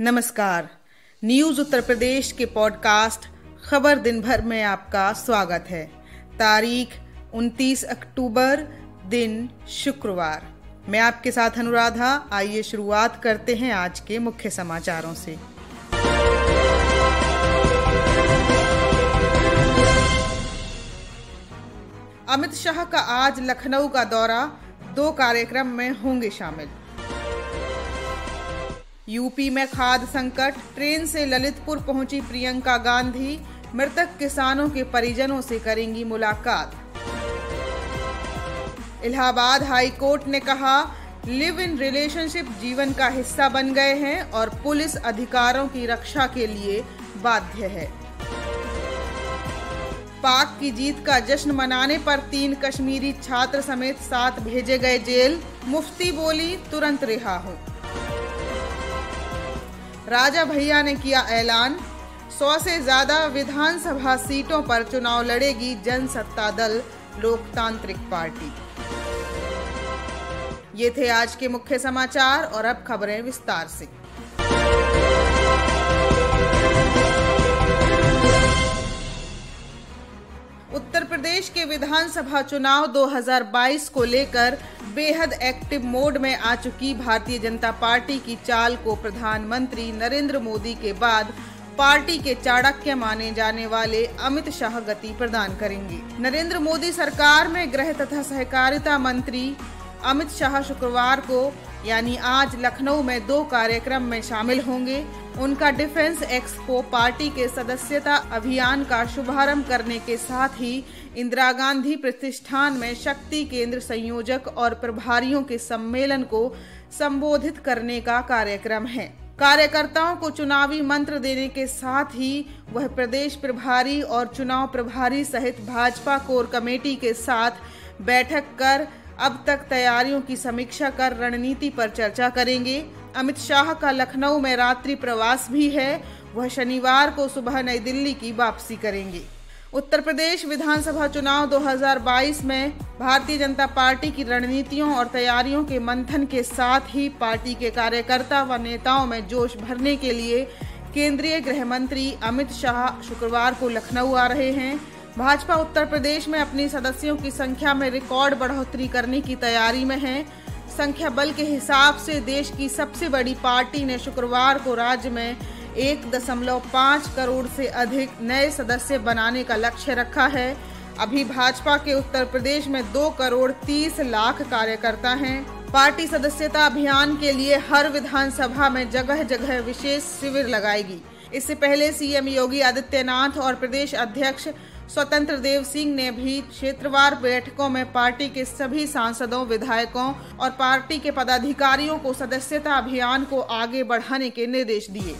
नमस्कार। न्यूज उत्तर प्रदेश के पॉडकास्ट खबर दिन भर में आपका स्वागत है। तारीख 29 अक्टूबर, दिन शुक्रवार। मैं आपके साथ अनुराधा। आइए शुरुआत करते हैं आज के मुख्य समाचारों से। अमित शाह का आज लखनऊ का दौरा, 2 कार्यक्रम में होंगे शामिल। यूपी में खाद्य संकट, ट्रेन से ललितपुर पहुंची प्रियंका गांधी, मृतक किसानों के परिजनों से करेंगी मुलाकात। इलाहाबाद हाई कोर्ट ने कहा, लिव इन रिलेशनशिप जीवन का हिस्सा बन गए हैं और पुलिस अधिकारों की रक्षा के लिए बाध्य है। पाक की जीत का जश्न मनाने पर 3 कश्मीरी छात्र समेत 7 भेजे गए जेल। मुफ्ती बोली, तुरंत रिहा हो। राजा भैया ने किया ऐलान, 100 से ज्यादा विधानसभा सीटों पर चुनाव लड़ेगी जनसत्ता दल लोकतांत्रिक पार्टी। ये थे आज के मुख्य समाचार और अब खबरें विस्तार से। उत्तर प्रदेश के विधानसभा चुनाव 2022 को लेकर बेहद एक्टिव मोड में आ चुकी भारतीय जनता पार्टी की चाल को प्रधानमंत्री नरेंद्र मोदी के बाद पार्टी के चाणक्य माने जाने वाले अमित शाह गति प्रदान करेंगे। नरेंद्र मोदी सरकार में गृह तथा सहकारिता मंत्री अमित शाह शुक्रवार को यानी आज लखनऊ में 2 कार्यक्रम में शामिल होंगे। उनका डिफेंस एक्सपो पार्टी के सदस्यता अभियान का शुभारंभ करने के साथ ही इंदिरा गांधी प्रतिष्ठान में शक्ति केंद्र संयोजक और प्रभारियों के सम्मेलन को संबोधित करने का कार्यक्रम है। कार्यकर्ताओं को चुनावी मंत्र देने के साथ ही वह प्रदेश प्रभारी और चुनाव प्रभारी सहित भाजपा कोर कमेटी के साथ बैठक कर अब तक तैयारियों की समीक्षा कर रणनीति पर चर्चा करेंगे। अमित शाह का लखनऊ में रात्रि प्रवास भी है। वह शनिवार को सुबह नई दिल्ली की वापसी करेंगे। उत्तर प्रदेश विधानसभा चुनाव 2022 में भारतीय जनता पार्टी की रणनीतियों और तैयारियों के मंथन के साथ ही पार्टी के कार्यकर्ता व नेताओं में जोश भरने के लिए केंद्रीय गृह मंत्री अमित शाह शुक्रवार को लखनऊ आ रहे हैं। भाजपा उत्तर प्रदेश में अपनी सदस्यों की संख्या में रिकॉर्ड बढ़ोतरी करने की तैयारी में है। संख्या बल के हिसाब से देश की सबसे बड़ी पार्टी ने शुक्रवार को राज्य में 1.5 करोड़ से अधिक नए सदस्य बनाने का लक्ष्य रखा है। अभी भाजपा के उत्तर प्रदेश में 2 करोड़ 30 लाख कार्यकर्ता हैं। पार्टी सदस्यता अभियान के लिए हर विधानसभा में जगह जगह विशेष शिविर लगाएगी। इससे पहले सीएम योगी आदित्यनाथ और प्रदेश अध्यक्ष स्वतंत्र देव सिंह ने भी क्षेत्रवार बैठकों में पार्टी के सभी सांसदों, विधायकों और पार्टी के पदाधिकारियों को सदस्यता अभियान को आगे बढ़ाने के निर्देश दिए।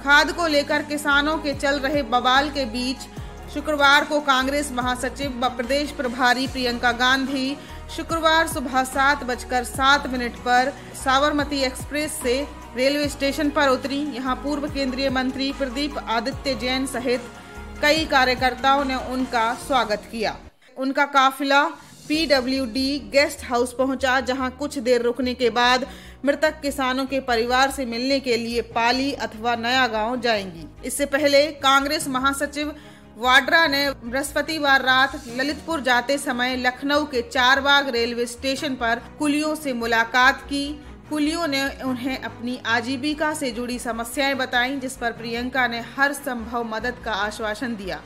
खाद को लेकर किसानों के चल रहे बवाल के बीच शुक्रवार को कांग्रेस महासचिव व प्रदेश प्रभारी प्रियंका गांधी शुक्रवार सुबह 7:07 पर साबरमती एक्सप्रेस से रेलवे स्टेशन पर उतरी। यहां पूर्व केंद्रीय मंत्री प्रदीप आदित्य जैन सहित कई कार्यकर्ताओं ने उनका स्वागत किया। उनका काफिला पीडब्ल्यूडी गेस्ट हाउस पहुंचा, जहां कुछ देर रुकने के बाद मृतक किसानों के परिवार से मिलने के लिए पाली अथवा नया गांव जाएंगी। इससे पहले कांग्रेस महासचिव वाड्रा ने बृहस्पतिवार रात ललितपुर जाते समय लखनऊ के चारबाग रेलवे स्टेशन पर कुलियों से मुलाकात की। कुलियों ने उन्हें अपनी आजीविका से जुड़ी समस्याएं बताईं, जिस पर प्रियंका ने हर संभव मदद का आश्वासन दिया।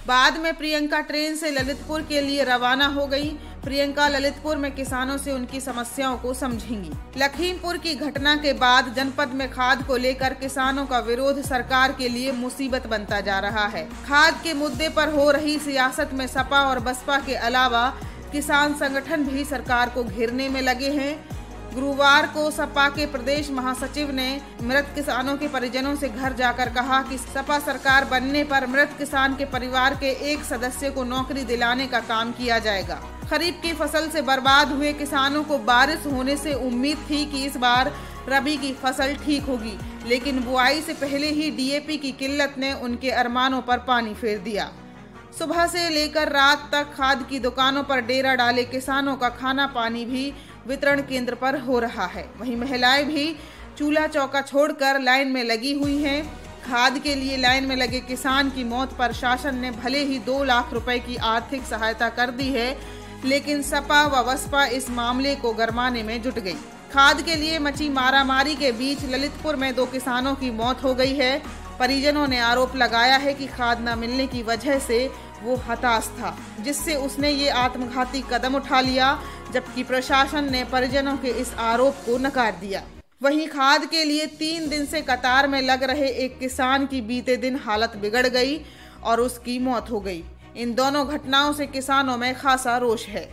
बाद में प्रियंका ट्रेन से ललितपुर के लिए रवाना हो गई। प्रियंका ललितपुर में किसानों से उनकी समस्याओं को समझेंगी। लखीमपुर की घटना के बाद जनपद में खाद को लेकर किसानों का विरोध सरकार के लिए मुसीबत बनता जा रहा है। खाद के मुद्दे पर हो रही सियासत में सपा और बसपा के अलावा किसान संगठन भी सरकार को घेरने में लगे हैं। गुरुवार को सपा के प्रदेश महासचिव ने मृत किसानों के परिजनों से घर जाकर कहा कि सपा सरकार बनने पर मृत किसान के परिवार के एक सदस्य को नौकरी दिलाने का काम किया जाएगा। खरीफ की फसल से बर्बाद हुए किसानों को बारिश होने से उम्मीद थी कि इस बार रबी की फसल ठीक होगी, लेकिन बुआई से पहले ही डीएपी की किल्लत ने उनके अरमानों पर पानी फेर दिया। सुबह से लेकर रात तक खाद की दुकानों पर डेरा डाले किसानों का खाना पानी भी वितरण केंद्र पर हो रहा है। वहीं महिलाएं भी चूल्हा चौका छोड़कर लाइन में लगी हुई हैं। खाद के लिए लाइन में लगे किसान की मौत पर शासन ने भले ही 2 लाख रुपए की आर्थिक सहायता कर दी है, लेकिन सपा व बसपा इस मामले को गरमाने में जुट गई। खाद के लिए मची मारामारी के बीच ललितपुर में 2 किसानों की मौत हो गई है। परिजनों ने आरोप लगाया है कि खाद न मिलने की वजह से वो हताश था, जिससे उसने ये आत्मघाती कदम उठा लिया, जबकि प्रशासन ने परिजनों के इस आरोप को नकार दिया। वहीं खाद के लिए 3 दिन से कतार में लग रहे एक किसान की बीते दिन हालत बिगड़ गई और उसकी मौत हो गई। इन दोनों घटनाओं से किसानों में खासा रोष है।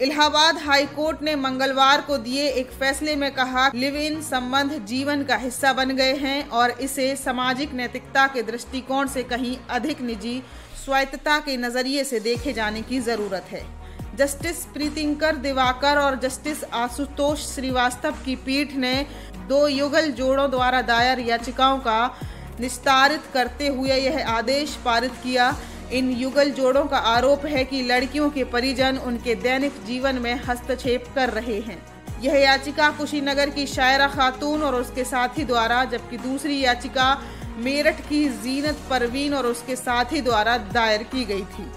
इलाहाबाद हाई कोर्ट ने मंगलवार को दिए एक फैसले में कहा, लिव इन संबंध जीवन का हिस्सा बन गए हैं और इसे सामाजिक नैतिकता के दृष्टिकोण से कहीं अधिक निजी स्वायत्तता के नजरिए से देखे जाने की जरूरत है। जस्टिस प्रीतिंकर दिवाकर और जस्टिस आशुतोष श्रीवास्तव की पीठ ने 2 युगल जोड़ों द्वारा दायर याचिकाओं का निस्तारित करते हुए यह आदेश पारित किया। इन युगल जोड़ों का आरोप है कि लड़कियों के परिजन उनके दैनिक जीवन में हस्तक्षेप कर रहे हैं। यह याचिका कुशीनगर की शायरा खातून और उसके साथी द्वारा, जबकि दूसरी याचिका मेरठ की जीनत परवीन और उसके साथी द्वारा दायर की गई थी।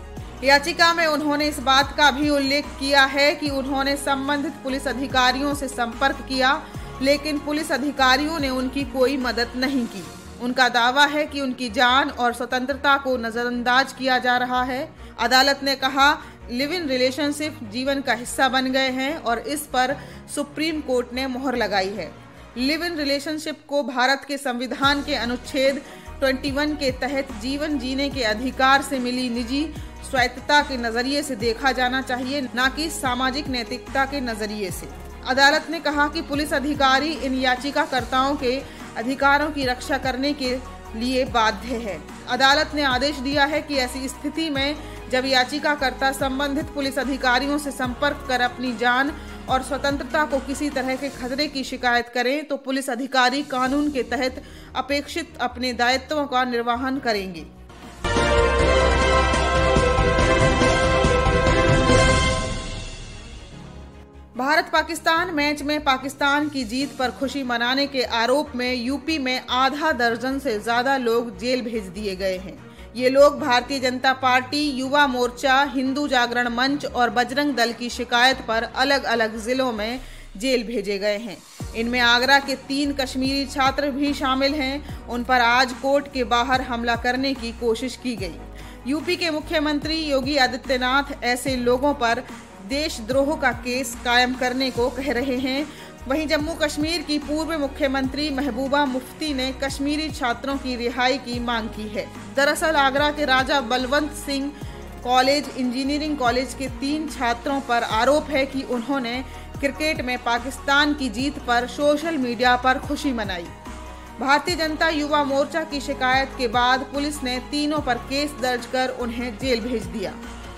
याचिका में उन्होंने इस बात का भी उल्लेख किया है कि उन्होंने संबंधित पुलिस अधिकारियों से संपर्क किया, लेकिन पुलिस अधिकारियों ने उनकी कोई मदद नहीं की। उनका दावा है कि उनकी जान और स्वतंत्रता को नजरअंदाज किया जा रहा है। अदालत ने कहा, लिव इन रिलेशनशिप जीवन का हिस्सा बन गए हैं और इस पर सुप्रीम कोर्ट ने मोहर लगाई है। लिव इन रिलेशनशिप को भारत के संविधान के अनुच्छेद 21 के तहत जीवन जीने के अधिकार से मिली निजी स्वायत्तता के नजरिए से देखा जाना चाहिए, न कि सामाजिक नैतिकता के नजरिए से। अदालत ने कहा कि पुलिस अधिकारी इन याचिकाकर्ताओं के अधिकारों की रक्षा करने के लिए बाध्य है। अदालत ने आदेश दिया है कि ऐसी स्थिति में जब याचिकाकर्ता संबंधित पुलिस अधिकारियों से संपर्क कर अपनी जान और स्वतंत्रता को किसी तरह के खतरे की शिकायत करें, तो पुलिस अधिकारी कानून के तहत अपेक्षित अपने दायित्वों का निर्वहन करेंगे। भारत पाकिस्तान मैच में पाकिस्तान की जीत पर खुशी मनाने के आरोप में यूपी में आधा दर्जन से ज्यादा लोग जेल भेज दिए गए हैं। ये लोग भारतीय जनता पार्टी, युवा मोर्चा, हिंदू जागरण मंच और बजरंग दल की शिकायत पर अलग अलग जिलों में जेल भेजे गए हैं। इनमें आगरा के 3 कश्मीरी छात्र भी शामिल हैं। उन पर आज कोर्ट के बाहर हमला करने की कोशिश की गई। यूपी के मुख्यमंत्री योगी आदित्यनाथ ऐसे लोगों पर देशद्रोह का केस कायम करने को कह रहे हैं। वहीं जम्मू कश्मीर की पूर्व मुख्यमंत्री महबूबा मुफ्ती ने कश्मीरी छात्रों की रिहाई की मांग की है। दरअसल आगरा के Raja Balwant Singh college engineering college के 3 छात्रों पर आरोप है कि उन्होंने क्रिकेट में पाकिस्तान की जीत पर सोशल मीडिया पर खुशी मनाई। भारतीय जनता युवा मोर्चा की शिकायत के बाद पुलिस ने तीनों पर केस दर्ज कर उन्हें जेल भेज दिया।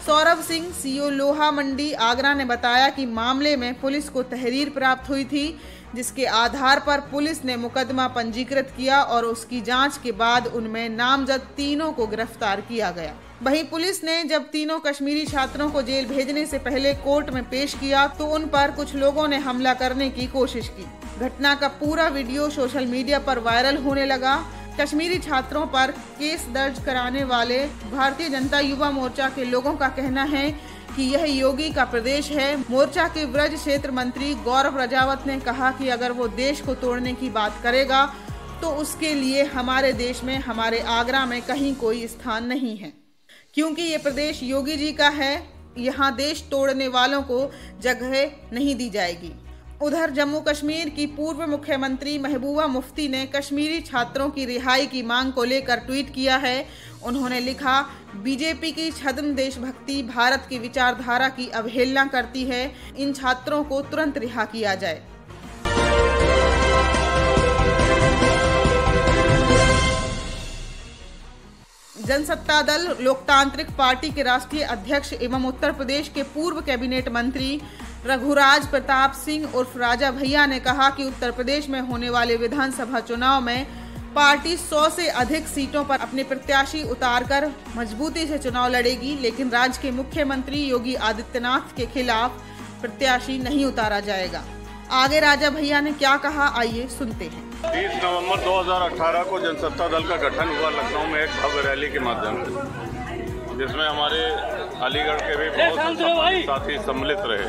सौरभ सिंह, सीओ लोहा मंडी आगरा ने बताया कि मामले में पुलिस को तहरीर प्राप्त हुई थी, जिसके आधार पर पुलिस ने मुकदमा पंजीकृत किया और उसकी जांच के बाद उनमें नामजद तीनों को गिरफ्तार किया गया। वहीं पुलिस ने जब तीनों कश्मीरी छात्रों को जेल भेजने से पहले कोर्ट में पेश किया तो उन पर कुछ लोगों ने हमला करने की कोशिश की। घटना का पूरा वीडियो सोशल मीडिया पर वायरल होने लगा। कश्मीरी छात्रों पर केस दर्ज कराने वाले भारतीय जनता युवा मोर्चा के लोगों का कहना है कि यह योगी का प्रदेश है। मोर्चा के ब्रज क्षेत्र मंत्री गौरव रजावत ने कहा कि अगर वो देश को तोड़ने की बात करेगा तो उसके लिए हमारे देश में, हमारे आगरा में कहीं कोई स्थान नहीं है, क्योंकि ये प्रदेश योगी जी का है। यहाँ देश तोड़ने वालों को जगह नहीं दी जाएगी। उधर जम्मू कश्मीर की पूर्व मुख्यमंत्री महबूबा मुफ्ती ने कश्मीरी छात्रों की रिहाई की मांग को लेकर ट्वीट किया है। उन्होंने लिखा, बीजेपी की छद्म देशभक्ति भारत की विचारधारा की अवहेलना करती है। इन छात्रों को तुरंत रिहा किया जाए। जनसत्ता दल लोकतांत्रिक पार्टी के राष्ट्रीय अध्यक्ष एवं उत्तर प्रदेश के पूर्व कैबिनेट मंत्री रघुराज प्रताप सिंह उर्फ राजा भैया ने कहा कि उत्तर प्रदेश में होने वाले विधानसभा चुनाव में पार्टी 100 से अधिक सीटों पर अपने प्रत्याशी उतारकर मजबूती से चुनाव लड़ेगी, लेकिन राज्य के मुख्यमंत्री योगी आदित्यनाथ के खिलाफ प्रत्याशी नहीं उतारा जाएगा। आगे राजा भैया ने क्या कहा, आइए सुनते हैं। 30 नवंबर 2018 को जनसत्ता दल का गठन हुआ लखनऊ में एक भव्य रैली के माध्यम से, जिसमें हमारे अलीगढ़ के भी बहुत साथी सम्मिलित रहे।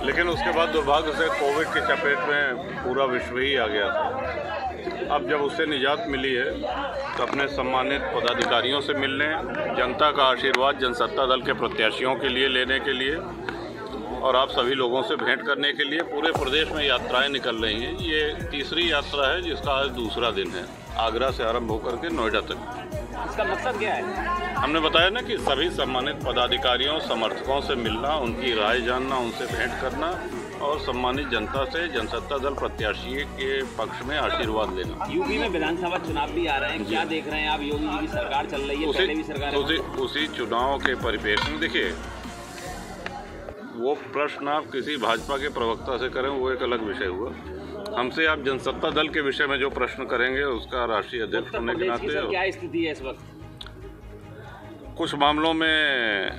लेकिन उसके बाद दुर्भाग्य से कोविड की चपेट में पूरा विश्व ही आ गया था। अब जब उससे निजात मिली है तो अपने सम्मानित पदाधिकारियों से मिलने, जनता का आशीर्वाद जनसत्ता दल के प्रत्याशियों के लिए लेने के लिए और आप सभी लोगों से भेंट करने के लिए पूरे प्रदेश में यात्राएं निकल रही हैं। ये तीसरी यात्रा है जिसका आज दूसरा दिन है, आगरा से आरंभ होकर के नोएडा तक। इसका मकसद क्या है? हमने बताया ना कि सभी सम्मानित पदाधिकारियों, समर्थकों से मिलना, उनकी राय जानना, उनसे भेंट करना और सम्मानित जनता से जनसत्ता दल प्रत्याशी के पक्ष में आशीर्वाद लेना। यूपी में विधानसभा चुनाव भी आ रहे हैं, क्या देख रहे हैं आप? योगी जी की सरकार चल रही है, पहले भी सरकार उसी चुनाव के परिप्रेक्ष्य में देखिए, वो प्रश्न आप किसी भाजपा के प्रवक्ता से करें वो एक अलग विषय हुआ। हमसे आप जनसत्ता दल के विषय में जो प्रश्न करेंगे उसका राष्ट्रीय अध्यक्ष होने के नाते क्या स्थिति है इस वक्त? कुछ मामलों में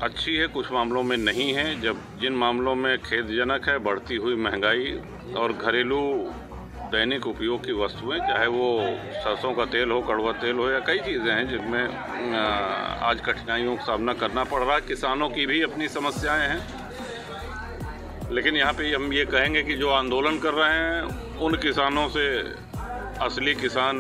अच्छी है, कुछ मामलों में नहीं है। जब जिन मामलों में खेदजनक है, बढ़ती हुई महंगाई और घरेलू दैनिक उपयोग की वस्तुएं, चाहे वो सरसों का तेल हो, कड़वा तेल हो या कई चीज़ें हैं जिनमें आज कठिनाइयों का सामना करना पड़ रहा है। किसानों की भी अपनी समस्याएं हैं, लेकिन यहाँ पे हम ये कहेंगे कि जो आंदोलन कर रहे हैं उन किसानों से असली किसान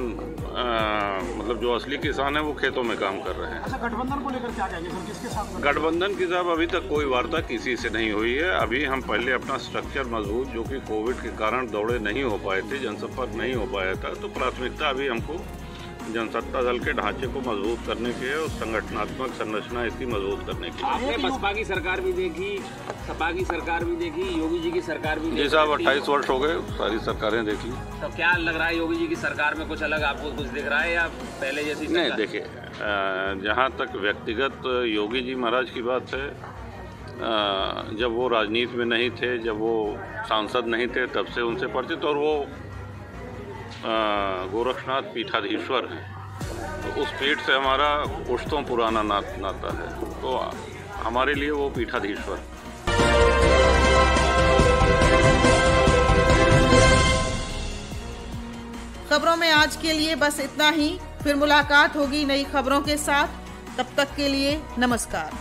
मतलब जो असली किसान है वो खेतों में काम कर रहे हैं। अच्छा, गठबंधन को लेकर क्या कहेंगे सर, किसके साथ? गठबंधन की साहब अभी तक कोई वार्ता किसी से नहीं हुई है। अभी हम पहले अपना स्ट्रक्चर मजबूत, जो कि कोविड के कारण दौड़े नहीं हो पाए थे, जनसंपर्क नहीं हो पाया था, तो प्राथमिकता अभी हमको जनसत्ता दल के ढांचे को मजबूत करने की है और संगठनात्मक संरचना इसकी मजबूत करने की। आपने बसपा की सरकार भी देखी, सपा की सरकार भी देखी, योगी जी की सरकार भी देखी। जी साहब, 28 वर्ष हो गए, सारी सरकारें देखी। तो क्या लग रहा है, योगी जी की सरकार में कुछ अलग आपको कुछ दिख रहा है या पहले जैसी? नहीं, देखिए, जहाँ तक व्यक्तिगत योगी जी महाराज की बात है, जब वो राजनीति में नहीं थे, जब वो सांसद नहीं थे, तब से उनसे परिचित, और वो गोरक्षनाथ पीठाधीश्वर हैं, तो उस पीठ से हमारा पुश्तों पुराना नाता है, तो हमारे लिए वो पीठाधीश्वर। खबरों में आज के लिए बस इतना ही। फिर मुलाकात होगी नई खबरों के साथ, तब तक के लिए नमस्कार।